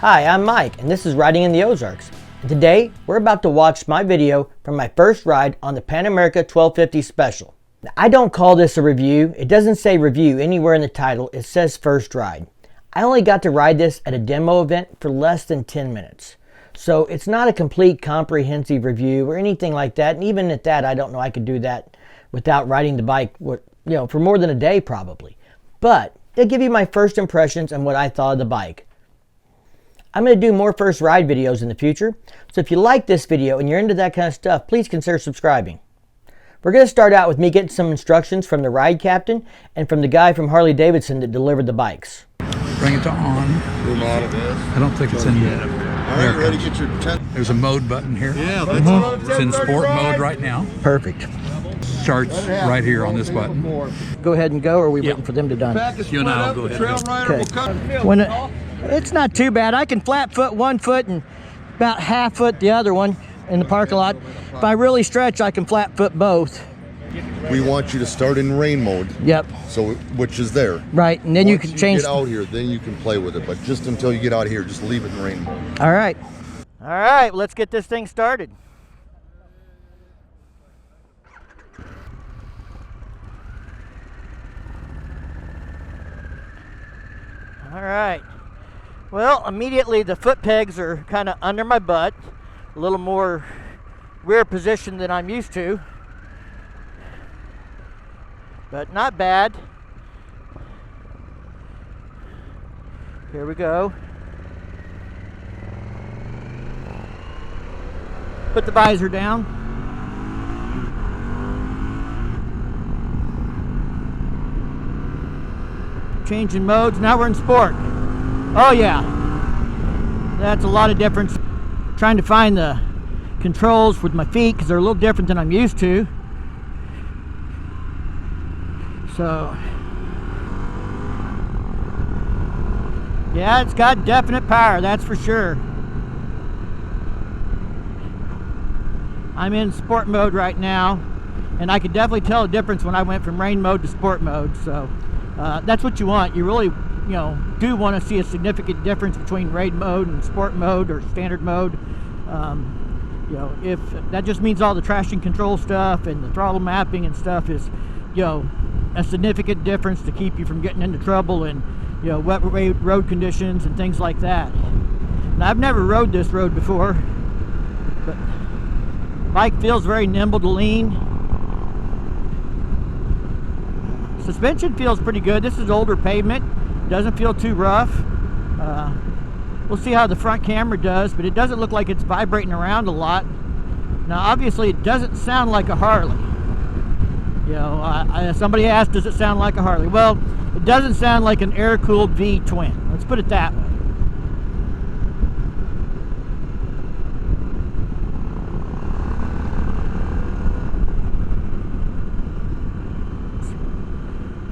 Hi, I'm Mike, and this is Riding in the Ozarks. And today, we're about to watch my video from my first ride on the Pan America 1250 Special. Now, I don't call this a review. It doesn't say review anywhere in the title. It says first ride. I only got to ride this at a demo event for less than 10 minutes. So it's not a complete comprehensive review or anything like that. And even at that, I don't know I could do that without riding the bike, for more than a day probably. But it'll give you my first impressions and what I thought of the bike. I'm going to do more first ride videos in the future, so if you like this video and you're into that kind of stuff, please consider subscribing. We're going to start out with me getting some instructions from the ride captain and from the guy from Harley-Davidson that delivered the bikes. Bring it to on. I don't think it's in yet. All right, ready to get your tent? There's a mode button here. Yeah, that's It's in sport mode right now. Perfect. Starts right here on this button. Go ahead and go, or are we waiting for them to done? You and I will go ahead. Okay. It's not too bad. I can flat foot one foot and about half foot the other one in the parking lot. If I really stretch, I can flat foot both. We want you to start in rain mode. Yep. So, which is there. Right, and then you can change. Get out here, then you can play with it. But just until you get out here, just leave it in rain mode. All right. All right, let's get this thing started. All right. Well, immediately the foot pegs are kind of under my butt, a little more rear position than I'm used to, but not bad. Here we go. Put the visor down. Changing modes. Now we're in sport. Oh yeah, that's a lot of difference. Trying to find the controls with my feet because they're a little different than I'm used to. So yeah, it's got definite power, that's for sure. I'm in sport mode right now, and I could definitely tell a difference when I went from rain mode to sport mode. So that's what you want. You really do want to see a significant difference between raid mode and sport mode or standard mode. If that just means all the traction control stuff and the throttle mapping and stuff is, a significant difference to keep you from getting into trouble and, wet road conditions and things like that. Now, I've never rode this road before, but bike feels very nimble to lean. Suspension feels pretty good. This is older pavement. Doesn't feel too rough. We'll see how the front camera does, but it doesn't look like it's vibrating around a lot. Now, obviously, it doesn't sound like a Harley. Somebody asked, does it sound like a Harley? Well, it doesn't sound like an air-cooled V-twin. Let's put it that way.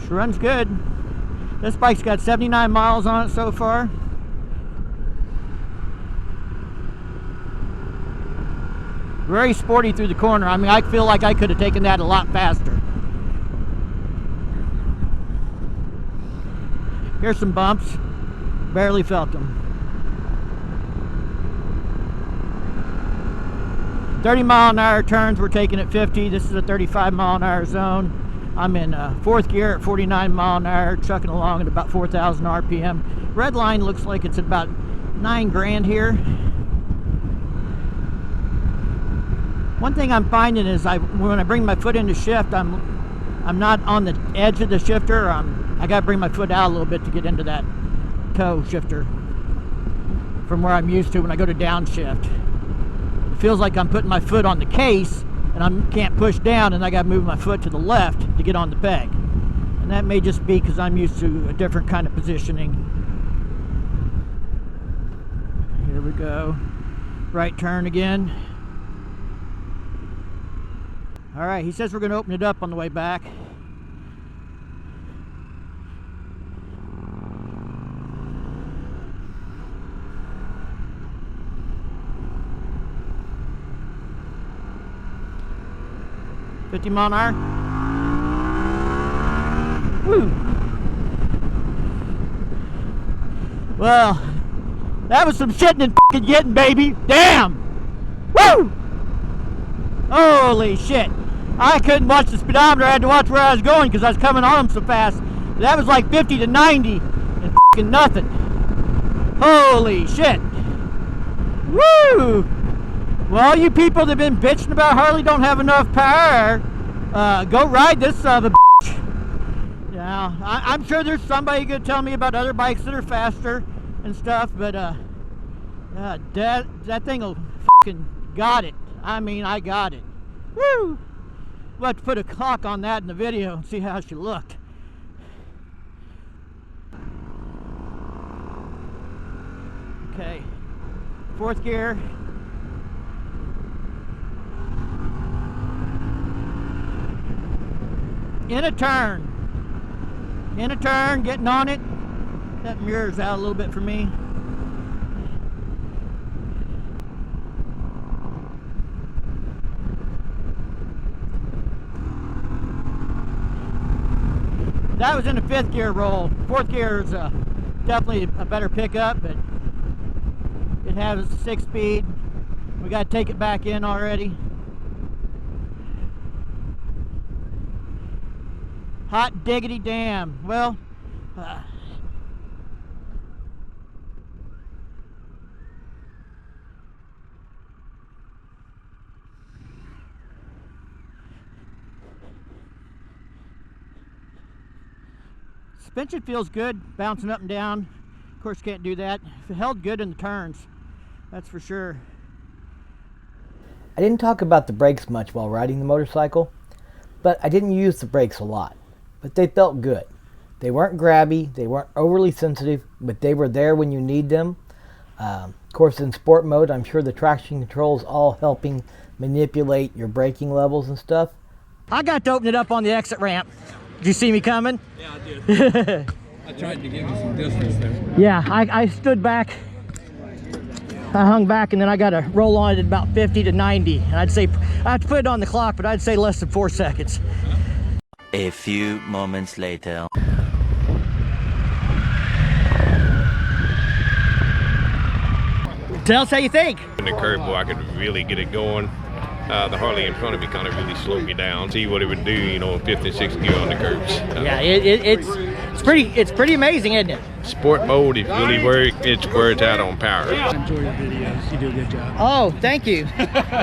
Sure runs good. This bike's got 79 miles on it so far. Very sporty through the corner. I mean, I feel like I could have taken that a lot faster. Here's some bumps. Barely felt them. 30-mile-an-hour turns, we're taking at 50. This is a 35-mile-an-hour zone. I'm in fourth gear at 49 mile an hour, chucking along at about 4,000 RPM. Red line looks like it's about 9 grand here. One thing I'm finding is when I bring my foot into shift, I'm not on the edge of the shifter. I got to bring my foot out a little bit to get into that toe shifter from where I'm used to when I go to downshift. It feels like I'm putting my foot on the case and I can't push down, and I got to move my foot to the left to get on the peg. And that may just be because I'm used to a different kind of positioning. Here we go. Right turn again. All right, he says we're going to open it up on the way back. $50 mile an hour. Woo. Well, That was some shitting and fucking getting, baby. Damn! Woo! Holy shit. I couldn't watch the speedometer. I had to watch where I was going because I was coming on them so fast. That was like 50 to 90 and fucking nothing. Holy shit. Woo! Well, you people that have been bitching about Harley don't have enough power, go ride this son of a bitch. Yeah, I'm sure there's somebody going to tell me about other bikes that are faster and stuff, but that thing will fucking got it. I mean, I got it. Woo! We'll have to put a clock on that in the video and see how she looked. Okay, 4th gear. In a turn, getting on it. That mirror's out a little bit for me. That was in the 5th gear roll. 4th gear is definitely a better pickup, but it has 6-speed. We got to take it back in already. Hot diggity damn. Well, suspension feels good, bouncing up and down. Of course, can't do that. It held good in the turns, that's for sure. I didn't talk about the brakes much while riding the motorcycle, but I didn't use the brakes a lot. But they felt good. They weren't grabby, they weren't overly sensitive, but they were there when you need them. Of course, in sport mode, I'm sure the traction control is all helping manipulate your braking levels and stuff. I got to open it up on the exit ramp. Did you see me coming? Yeah, I did. I tried to give you some distance there. Yeah, I stood back. I hung back, and then I got to roll on it at about 50 to 90. And I'd say, I have to put it on the clock, but I'd say less than 4 seconds. A few moments later. Tell us how you think. In the curve, boy, I could really get it going. The Harley in front of me kind of really slowed me down. See what it would do, you know, 5th and 6th gear on the curves. Yeah, it's pretty amazing, isn't it? Sport mode, it really works. It's where it's at on power. I enjoy your videos. You do a good job. Oh, thank you.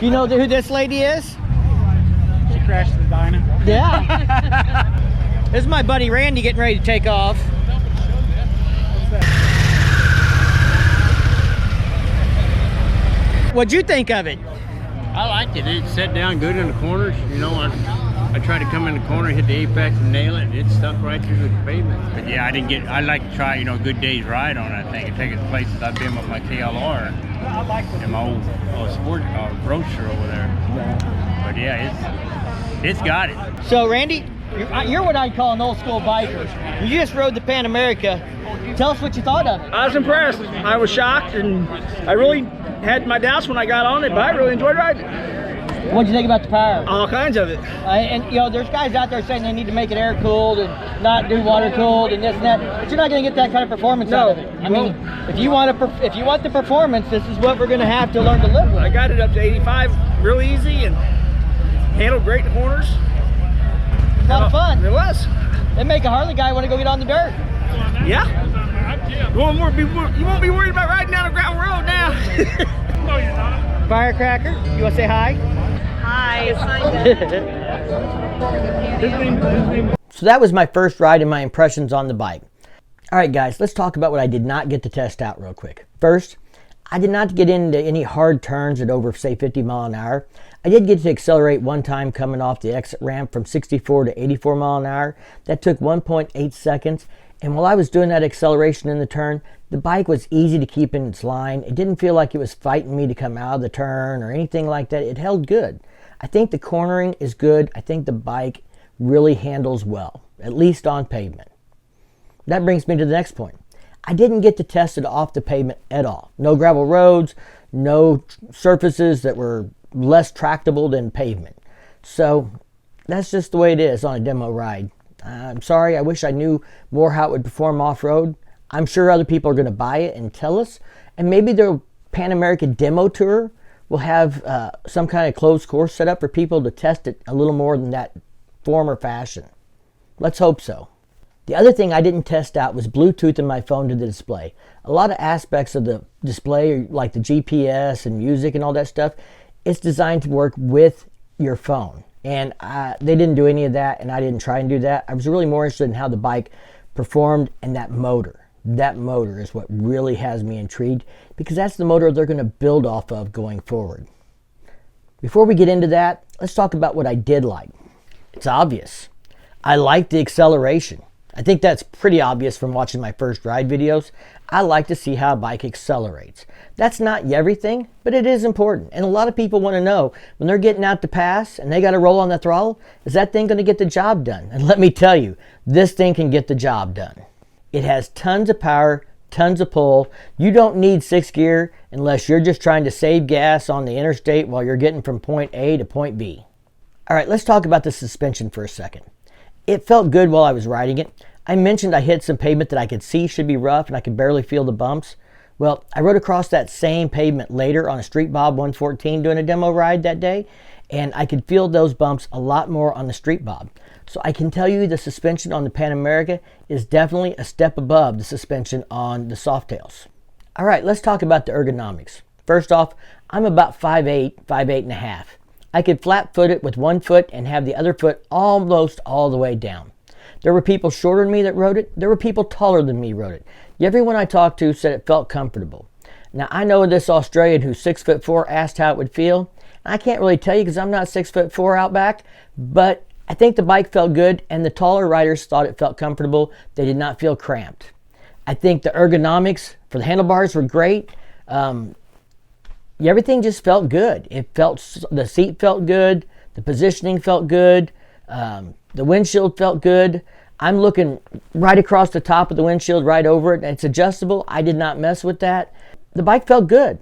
You know who this lady is? She crashed the dyno. Yeah. This is my buddy Randy getting ready to take off. What'd you think of it? I liked it. It set down good in the corners. You know, I tried to come in the corner, hit the apex and nail it. It stuck right through the pavement. But yeah, I like to try, you know, a good day's ride on it. I think and take it to places I've been with my KLR and my old sport roadster over there. But yeah, it's got it. So Randy, you're what I'd call an old school biker. You just rode the Pan America. Tell us what you thought of it. I was impressed. I was shocked, and I really had my doubts when I got on it, but I really enjoyed riding it. What'd you think about the power? All kinds of it. And you know, there's guys out there saying they need to make it air cooled and not do water cooled and this and that, but you're not going to get that kind of performance out of it. I mean, if you want the performance, this is what we're going to have to learn to live with. I got it up to 85 real easy and handled great in the corners. It's a lot of fun. It was. They make a Harley guy want to go get on the dirt. Yeah. You won't be worried about riding down a gravel road now. No, you're not. Firecracker, you want to say hi? Hi. So that was my first ride and my impressions on the bike. All right, guys, let's talk about what I did not get to test out real quick. First, I did not get into any hard turns at over, say, 50 mile an hour. I did get to accelerate one time coming off the exit ramp from 64 to 84 mile an hour. That took 1.8 seconds. And while I was doing that acceleration in the turn, the bike was easy to keep in its line. It didn't feel like it was fighting me to come out of the turn or anything like that. It held good. I think the cornering is good. I think the bike really handles well, at least on pavement. That brings me to the next point. I didn't get to test it off the pavement at all. No gravel roads, no surfaces that were less tractable than pavement. So that's just the way it is on a demo ride. I'm sorry, I wish I knew more how it would perform off-road. I'm sure other people are going to buy it and tell us, and maybe their Pan America demo tour will have some kind of closed course set up for people to test it a little more than that form or fashion. Let's hope so. The other thing I didn't test out was Bluetooth in my phone to the display. A lot of aspects of the display, like the GPS and music and all that stuff, it's designed to work with your phone. And they didn't do any of that, and I didn't try and do that. I was really more interested in how the bike performed and that motor. That motor is what really has me intrigued, because that's the motor they're going to build off of going forward. Before we get into that, let's talk about what I did like. It's obvious. I like the acceleration. I think that's pretty obvious from watching my first ride videos. I like to see how a bike accelerates. That's not everything, but it is important. And a lot of people want to know, when they're getting out to pass and they got to roll on the throttle, is that thing going to get the job done? And let me tell you, this thing can get the job done. It has tons of power, tons of pull. You don't need 6th gear unless you're just trying to save gas on the interstate while you're getting from point A to point B. All right, let's talk about the suspension for a second. It felt good while I was riding it. I mentioned I hit some pavement that I could see should be rough and I could barely feel the bumps. Well, I rode across that same pavement later on a Street Bob 114 doing a demo ride that day, and I could feel those bumps a lot more on the Street Bob. So I can tell you the suspension on the Pan America is definitely a step above the suspension on the Softails. All right, let's talk about the ergonomics. First off, I'm about 5'8", 5'8.5". I could flat foot it with one foot and have the other foot almost all the way down. There were people shorter than me that rode it. There were people taller than me rode it. Everyone I talked to said it felt comfortable. Now, I know this Australian who's 6'4" asked how it would feel. I can't really tell you because I'm not 6'4" out back, but I think the bike felt good, and the taller riders thought it felt comfortable. They did not feel cramped. I think the ergonomics for the handlebars were great. Everything just felt good. The seat felt good. The positioning felt good. The windshield felt good. I'm looking right across the top of the windshield, right over it. It's adjustable. I did not mess with that. The bike felt good.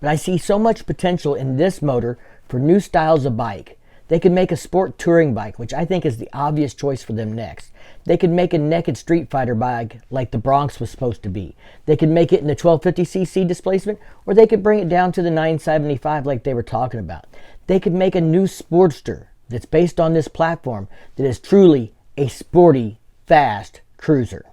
But I see so much potential in this motor for new styles of bike. They could make a sport touring bike, which I think is the obvious choice for them next. They could make a naked street fighter bike like the Bronx was supposed to be. They could make it in the 1250cc displacement, or they could bring it down to the 975 like they were talking about. They could make a new Sportster that's based on this platform that is truly a sporty, fast cruiser.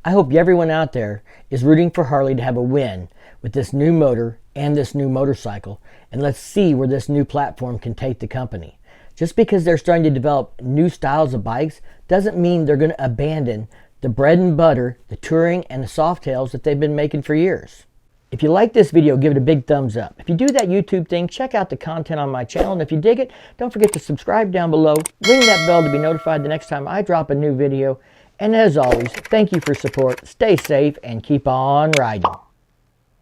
I hope everyone out there is rooting for Harley to have a win with this new motor and this new motorcycle, and let's see where this new platform can take the company. Just because they're starting to develop new styles of bikes doesn't mean they're going to abandon the bread and butter, the touring and the Softails that they've been making for years. If you like this video, give it a big thumbs up. If you do that YouTube thing, check out the content on my channel, and if you dig it, don't forget to subscribe down below, ring that bell to be notified the next time I drop a new video, and as always, thank you for support, stay safe, and keep on riding.